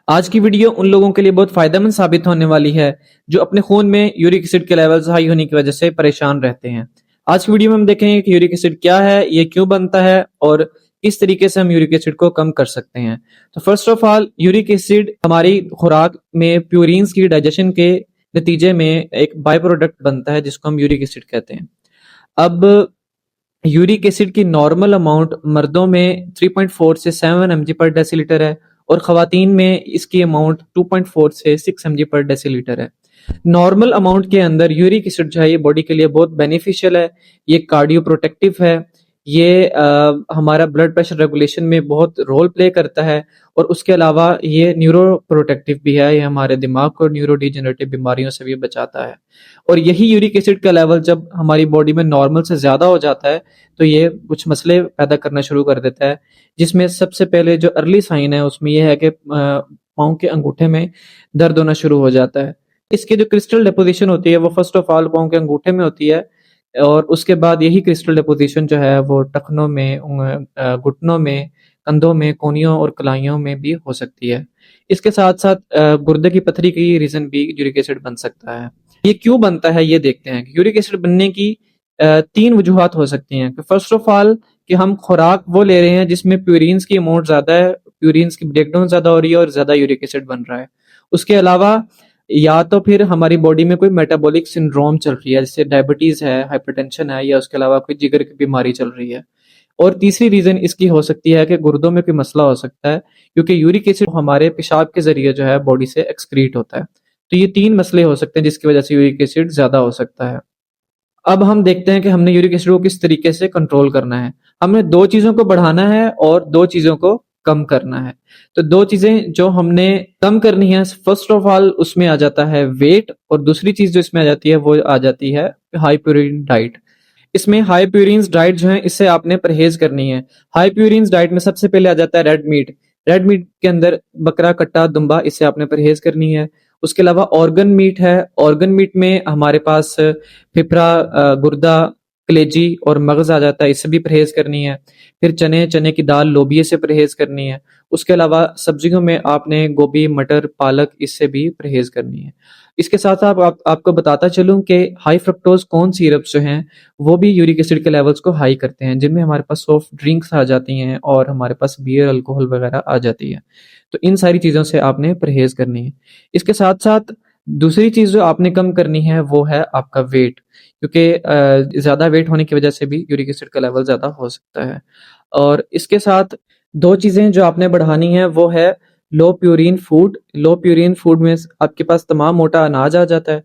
आज की वीडियो उन लोगों के लिए बहुत फायदेमंद साबित होने वाली है जो अपने खून में यूरिक एसिड के लेवल्स हाई होने की वजह से परेशान रहते हैं। आज की वीडियो में हम देखेंगे कि यूरिक एसिड क्या है, ये क्यों बनता है और किस तरीके से हम यूरिक एसिड को कम कर सकते हैं। तो first of all, uric acid हमारी खुराक में प्यूरिन्स की डाइजेशन के नतीजे में एक बाय प्रोडक्ट बनता है जिसको हम यूरिक एसिड कहते हैं। अब यूरिक एसिड की नॉर्मल अमाउंट मर्दों में 3.4 से 7 mg पर डेसीलीटर है और खवातीन में इसकी अमाउंट 2.4 से 6 mg पर डेसीलीटर है। नॉर्मल अमाउंट के अंदर यूरिक एसिड जो है ये बॉडी के लिए बहुत बेनिफिशियल है, ये कार्डियो प्रोटेक्टिव है, ये हमारा ब्लड प्रेशर रेगुलेशन में बहुत रोल प्ले करता है और उसके अलावा ये न्यूरो प्रोटेक्टिव भी है, ये हमारे दिमाग को न्यूरो डिजेनरेटिव बीमारियों से भी बचाता है। और यही यूरिक एसिड का लेवल जब हमारी बॉडी में नॉर्मल से ज़्यादा हो जाता है तो ये कुछ मसले पैदा करना शुरू कर देता है, जिसमें सबसे पहले जो अर्ली साइन है उसमें यह है कि पाँव के अंगूठे में दर्द होना शुरू हो जाता है। इसकी जो क्रिस्टल डिपोजिशन होती है वो फर्स्ट ऑफ ऑल पाँव के अंगूठे में होती है और उसके बाद यही क्रिस्टल डिपोजिशन जो है वो टखनों में, घुटनों में, कंधों में, कोहनियों और कलाइयों में भी हो सकती है। इसके साथ-साथ गुर्दे की पथरी की रीज़न भी यूरिक एसिड बन सकता है। ये क्यों बनता है ये देखते हैं। यूरिक एसिड बनने की 3 वजूहात हो सकती हैं। फर्स्ट ऑफ ऑल कि हम खुराक वो ले रहे हैं जिसमें प्यूरिन्स की अमाउंट ज़्यादा है, प्यूरिन्स की ब्रेकडाउन ज़्यादा हो रही है और ज़्यादा यूरिक एसिड बन रहा है। उसके अलावा या तो फिर हमारी बॉडी में कोई मेटाबॉलिक सिंड्रोम चल रही है, जैसे डायबिटीज़ है, हाइपरटेंशन है या उसके अलावा कोई जिगर की बीमारी चल रही है। और तीसरी रीज़न इसकी हो सकती है कि गुर्दों में कोई मसला हो सकता है, क्योंकि यूरिक एसिड हमारे पेशाब के ज़रिए जो है बॉडी से एक्सक्रीट होता है। तो ये 3 मसले हो सकते हैं जिसकी वजह से यूरिक एसिड ज़्यादा हो सकता है। अब हम देखते हैं कि हमने यूरिक एसिड को किस तरीके से कंट्रोल करना है। हमने 2 चीज़ों को बढ़ाना है और 2 चीज़ों को कम करना है। तो 2 चीज़ें जो हमने कम करनी है, फर्स्ट ऑफ ऑल उसमें आ जाता है वेट और दूसरी चीज़ जो इसमें आ जाती है वो आ जाती है हाई प्रोटीन डाइट। इसमें हाई प्यूरिन्स डाइट जो है इससे आपने परहेज़ करनी है। हाई प्यूरिन्स डाइट में सबसे पहले आ जाता है रेड मीट। रेड मीट के अंदर बकरा, कट्टा, दुम्बा, इससे आपने परहेज़ करनी है। उसके अलावा ऑर्गन मीट है। ऑर्गन मीट में हमारे पास फेफड़ा, गुर्दा, कलेजी और मगज़ आ जाता है, इससे भी परहेज़ करनी है। फिर चने, चने की दाल, लोबिये से परहेज़ करनी है। उसके अलावा सब्जियों में आपने गोभी, मटर, पालक, इससे भी परहेज़ करनी है। इसके साथ-साथ आपको बताता चलूँ कि हाई फ्रक्टोज़ कॉर्न सिरप्स जो हैं, वो भी यूरिक एसिड के लेवल्स को हाई करते हैं, जिनमें हमारे पास सॉफ्ट ड्रिंक्स आ जाती हैं और हमारे पास बियर, अल्कोहल वगैरह आ जाती है। तो इन सारी चीज़ों से आपने परहेज़ करनी है। इसके साथ-साथ दूसरी चीज़ जो आपने कम करनी है वो है आपका वेट, क्योंकि ज़्यादा वेट होने की वजह से भी यूरिक एसिड का लेवल ज़्यादा हो सकता है। और इसके साथ 2 चीज़ें जो आपने बढ़ानी है वो है लो प्यूरिन फूड। लो प्यूरिन फूड में आपके पास तमाम मोटा अनाज आ जाता है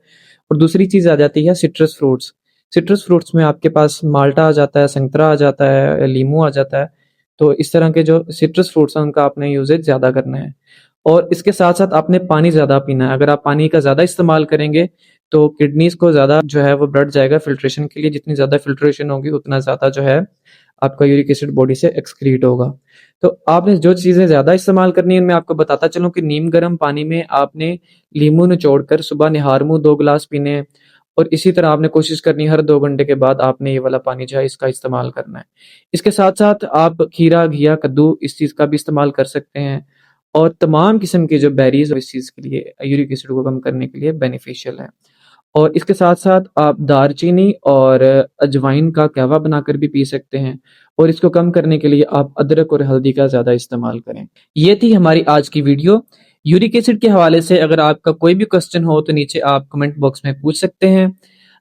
और दूसरी चीज़ आ जाती है सिट्रस फ्रूट्स। सिट्रस फ्रूट्स में आपके पास माल्टा आ जाता है, संतरा आ जाता है, लीमू आ जाता है। तो इस तरह के जो सिट्रस फ्रूट्स हैं उनका आपने यूसेज ज़्यादा करना है। और इसके साथ-साथ आपने पानी ज़्यादा पीना है। अगर आप पानी का ज़्यादा इस्तेमाल करेंगे तो किडनीज़ को ज़्यादा जो है वो ब्लड जाएगा फ़िल्ट्रेशन के लिए। जितनी ज़्यादा फ़िल्ट्रेशन होगी उतना ज़्यादा जो है आपका यूरिक एसिड बॉडी से एक्सक्रीट होगा। तो आपने जो चीज़ें ज़्यादा इस्तेमाल करनी है, मैं आपको बताता चलूँ कि नीम गर्म पानी में आपने लीमू निचोड़कर सुबह निहार-मुँह 2 गिलास पीने हैं और इसी तरह आपने कोशिश करनी है हर 2 घंटे के बाद आपने ये वाला पानी जो है इसका इस्तेमाल करना है। इसके साथ-साथ आप खीरा, घिया, कद्दू इस चीज़ का भी इस्तेमाल कर सकते हैं और तमाम किस्म की जो बेरीज़ इस चीज़ के लिए यूरिक एसिड को कम करने के लिए बेनिफिशियल है। और इसके साथ-साथ आप दालचीनी और अजवाइन का कहवा बनाकर भी पी सकते हैं और इसको कम करने के लिए आप अदरक और हल्दी का ज़्यादा इस्तेमाल करें। ये थी हमारी आज की वीडियो। यूरिक एसिड के हवाले से अगर आपका कोई भी क्वेश्चन हो तो नीचे आप कमेंट बॉक्स में पूछ सकते हैं।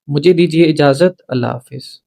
मुझे दीजिए इजाज़त। अल्लाह हाफ़िज़।